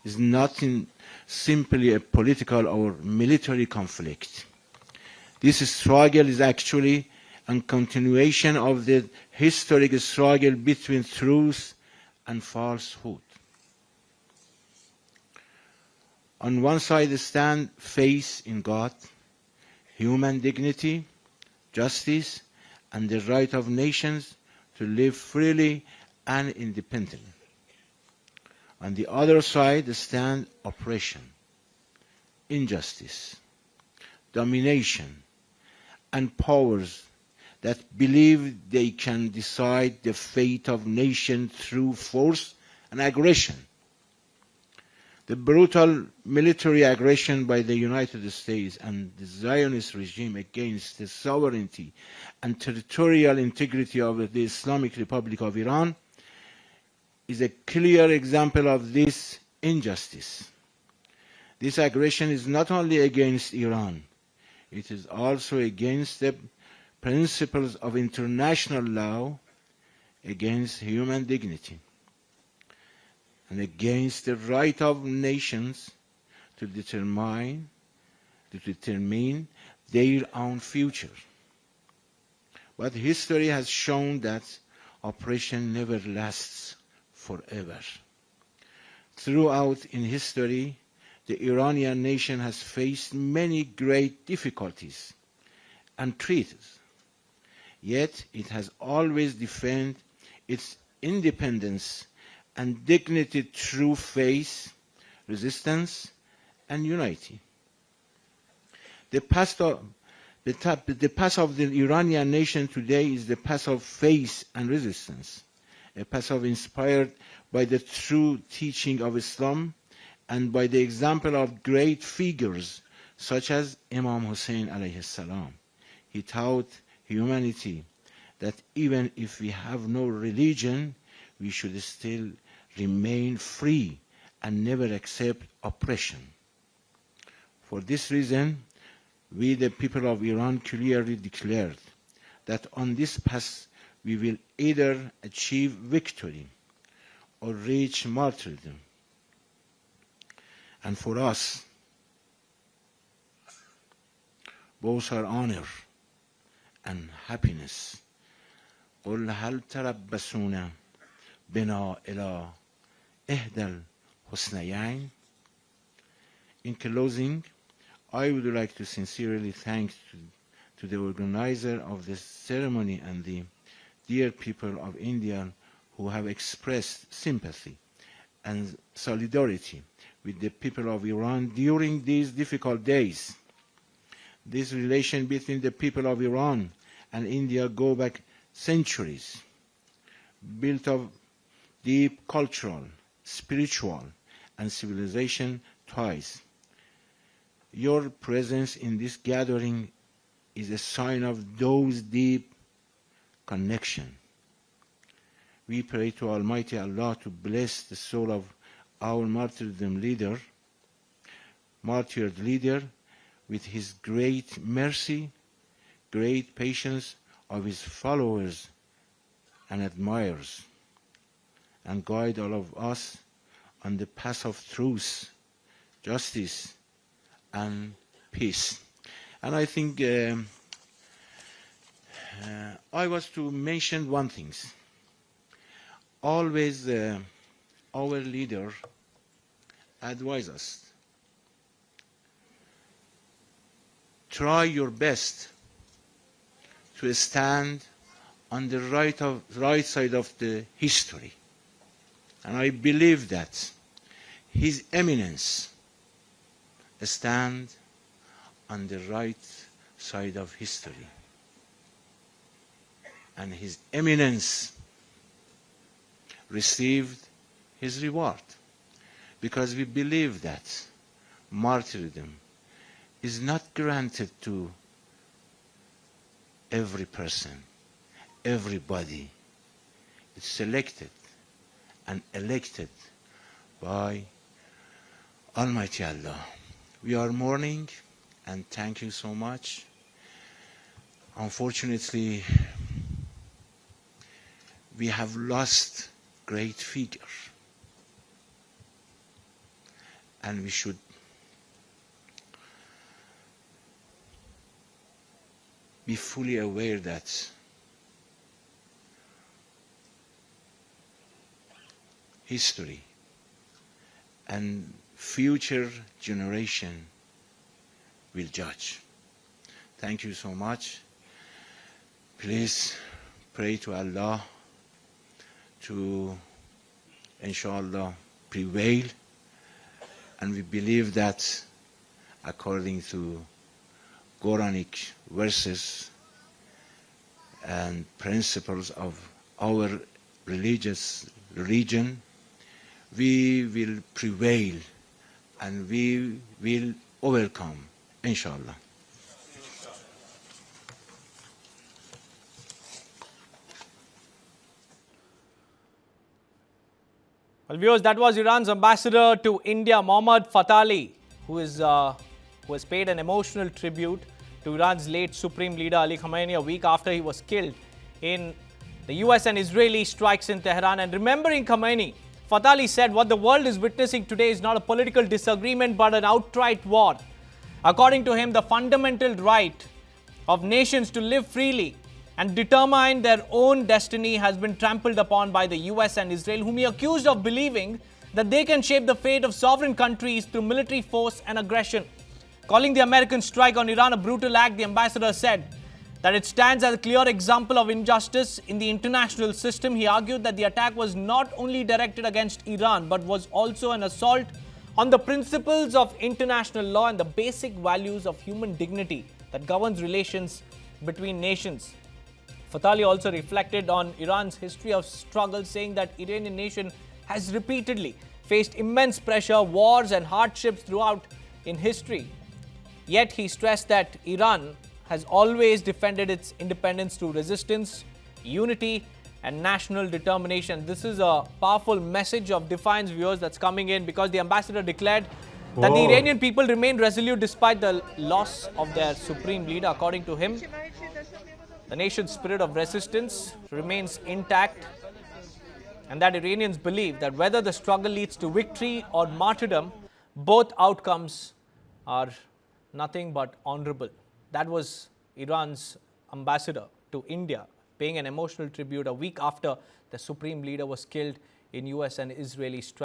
is not simply a political or military conflict. This struggle is actually a continuation of the historic struggle between truth and falsehood. On one side stand faith in God, human dignity, justice, and the right of nations to live freely and independently. On the other side stand oppression, injustice, domination, and powers that believe they can decide the fate of nations through force and aggression. The brutal military aggression by the United States and the Zionist regime against the sovereignty and territorial integrity of the Islamic Republic of Iran is a clear example of this injustice. This aggression is not only against Iran, it is also against the principles of international law, against human dignity, and against the right of nations to determine their own future. But history has shown that oppression never lasts forever. Throughout in history, the Iranian nation has faced many great difficulties and threats, yet it has always defended its independence and dignity through faith, resistance, and unity. The path of the Iranian nation today is the path of faith and resistance, a path inspired by the true teaching of Islam and by the example of great figures such as Imam Hussein alayhi salam. He taught humanity that even if we have no religion, we should still remain free and never accept oppression. For this reason, we, the people of Iran, clearly declared that on this path we will either achieve victory or reach martyrdom. And for us, both are honor and happiness. قل هل تربصون بنا إلى إحدى الحسنيين. In closing, I would like to sincerely thank to the organizer of this ceremony and the dear people of India who have expressed sympathy and solidarity with the people of Iran during these difficult days. This relation between the people of Iran and India go back centuries, built of deep cultural, spiritual, and civilization ties. Your presence in this gathering is a sign of those deep connections. We pray to Almighty Allah to bless the soul of our martyred leader with His great mercy, great patience of His followers and admirers, and guide all of us on the path of truth, justice, and peace. And I think I was to mention one thing. Always our leader advises us, try your best to stand on the right side of the history. And I believe that His Eminence stand on the right side of history. And His Eminence received his reward, because we believe that martyrdom is not granted to every person, everybody. It's selected and elected by Almighty Allah. We are mourning, and thank you so much. Unfortunately, we have lost great figures. and we should be fully aware that history and future generation will judge. Thank you so much. Please pray to Allah to, inshallah, prevail. And we believe that according to Quranic verses and principles of our religion, we will prevail and we will overcome, inshallah. Well, viewers, that was Iran's ambassador to India, Mohammad Fathali, who has paid an emotional tribute to Iran's late Supreme Leader Ali Khamenei a week after he was killed in the US and Israeli strikes in Tehran. And remembering Khamenei, Fathali said, "What the world is witnessing today is not a political disagreement but an outright war." According to him, the fundamental right of nations to live freely and determine their own destiny has been trampled upon by the US and Israel, whom he accused of believing that they can shape the fate of sovereign countries through military force and aggression. Calling the American strike on Iran a brutal act, the ambassador said that it stands as a clear example of injustice in the international system. He argued that the attack was not only directed against Iran, but was also an assault on the principles of international law and the basic values of human dignity that governs relations between nations. Fathali also reflected on Iran's history of struggle, saying that Iranian nation has repeatedly faced immense pressure, wars and hardships throughout in history. Yet he stressed that Iran has always defended its independence through resistance, unity and national determination. This is a powerful message of defiance, viewers, that's coming in because the ambassador declared that the Iranian people remain resolute despite the loss of their supreme leader. According to him, the nation's spirit of resistance remains intact, and that Iranians believe that whether the struggle leads to victory or martyrdom, both outcomes are nothing but honorable. That was Iran's ambassador to India, paying an emotional tribute a week after the supreme leader was killed in US and Israeli strikes.